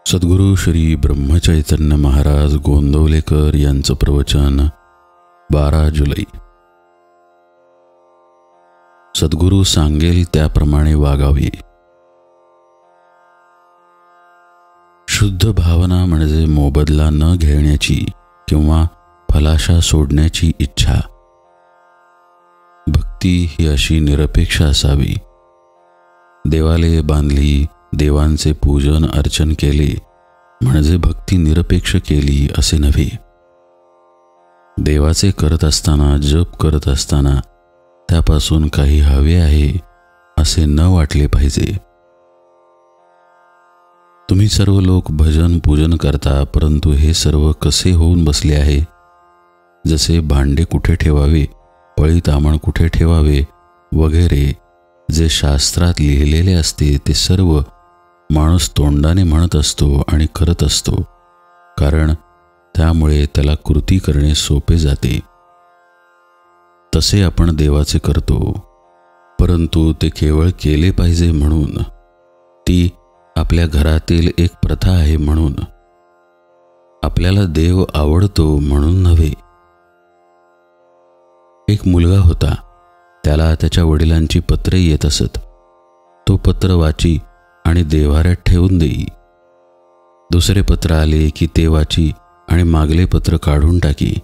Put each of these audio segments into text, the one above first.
सद्गुरू श्री ब्रह्मचैतन्य महाराज गोंदवलेकर यांचं प्रवचन 12 जुलै. सद्गुरू सांगेल त्याप्रमाणे वागावे. शुद्ध भावना म्हणजे मोबदला न घेण्याची किंवा फलाशा सोडण्याची इच्छा. भक्ती ही अशी निरपेक्ष असावी. देवालये बांधली, देवांचे पूजन अर्चन केले म्हणजे भक्ती निरपेक्ष केली असे नव्हे. देवाचे करत असताना, जप करत असताना त्यापासून काही हवे आहे असे न वाटले पाहिजे. तुम्ही सर्व लोक भजन पूजन करता, परंतु हे सर्व कसे होऊन बसले आहे? जसे भांडे कुठे ठेवावे, पळीतामण कुठे ठेवावे वगैरे जे शास्त्रात लिहिलेले असते ते सर्व माणूस तोंडाने म्हणत असतो आणि करत असतो, कारण त्यामुळे त्याला कृती करणे सोपे जाते. तसे आपण देवाचे करतो, परंतु ते केवळ केले पाहिजे म्हणून, ती आपल्या घरातील एक प्रथा आहे म्हणून, आपल्याला देव आवडतो म्हणून नव्हे. एक मुलगा होता, त्याला त्याच्या वडिलांची पत्रे येत असत. तो पत्र वाची आणि देव्हाऱ्यात ठेवून देई. दुसरे पत्र आले की ते वाची आणि मागले पत्र काढून टाकी.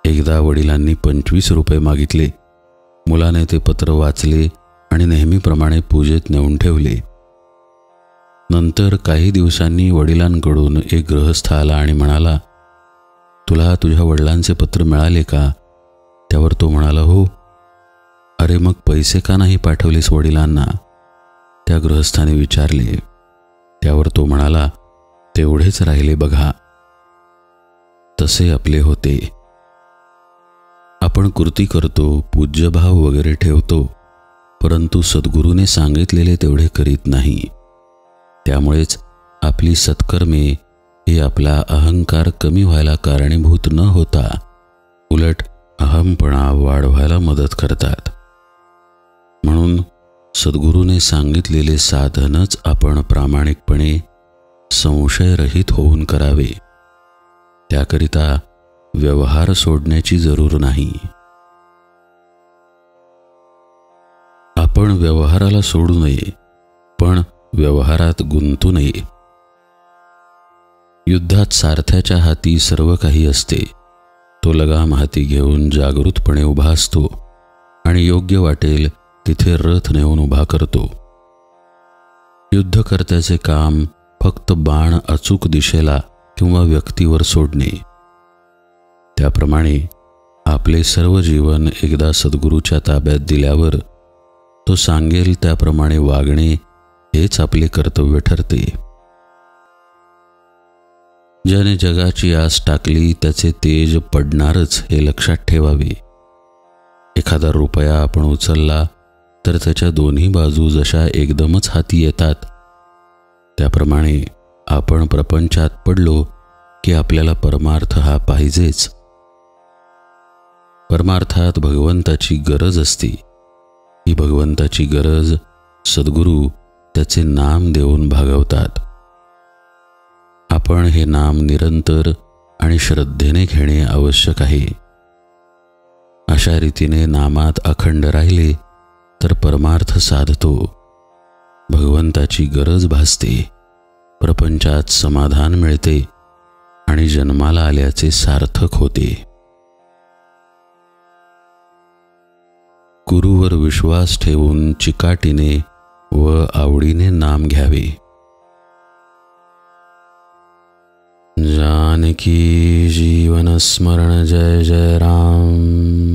एकदा वडिलांनी 25 रुपये मागितले. मुलाने ते पत्र वाचले आणि नेहमीप्रमाणे पूजेत नेऊन ठेवले. नंतर काही दिवसांनी वडिलांकडून एक गृहस्थ आला आणि म्हणाला, तुला तुझ्या वडिलांचे पत्र मिळाले का? त्यावर तो म्हणाला, हो. अरे मग पैसे का नाही पाठवलेस वडिलांना? त्या गृहस्थाने विचारले. त्यावर तो म्हणाला, तेवढेच राहिले बघा. तसे आपले होते. आपण कृती करतो, पूज्यभाव वगैरे ठेवतो, परंतु सद्गुरूने सांगितलेले तेवढे करीत नाही. त्यामुळेच आपली सत्कर्मे ही आपला अहंकार कमी व्हायला कारणीभूत न होता उलट अहमपणा वाढवायला मदत करतात. म्हणून सद्गुरूने सांगितलेले साधनच आपण प्रामाणिकपणे संशयरहित होऊन करावे. त्याकरिता व्यवहार सोडण्याची जरूर नाही. आपण व्यवहाराला सोडू नये, पण व्यवहारात गुंतू नये. युद्धात सारथ्याच्या हाती सर्व काही असते. तो लगाम हाती घेऊन जागृतपणे उभा असतो आणि योग्य वाटेल तिथे रथ नेऊन उभा करतो. युद्धकर्त्याचे काम फक्त बाण अचूक दिशेला किंवा व्यक्तीवर सोडणे. त्याप्रमाणे आपले सर्व जीवन एकदा सद्गुरूच्या ताब्यात दिल्यावर तो सांगेल त्याप्रमाणे वागणे हेच आपले कर्तव्य ठरते. ज्याने जगाची आस टाकली त्याचे तेज पडणारच हे लक्षात ठेवावे. एखादा रुपया आपण उचलला तर त्याच्या दोन्ही बाजू जशा एकदमच हाती येतात, त्याप्रमाणे आपण प्रपंचात पडलो की आपल्याला परमार्थ हा पाहिजेच. परमार्थात भगवंताची गरज असते. ही भगवंताची गरज सद्गुरू त्याचे नाम देऊन भागवतात. आपण हे नाम निरंतर आणि श्रद्धेने घेणे आवश्यक आहे. अशा रीतीने नामात अखंड राहिले तर परमार्थ साधतो, भगवंताची गरज भासते, प्रपंचात समाधान मिळते आणि जन्माला आल्याचे सार्थक होते. गुरूवर विश्वास ठेवून चिकाटीने व आवडीने नाम घ्यावे. जानकी जीवन स्मरण जय जय राम.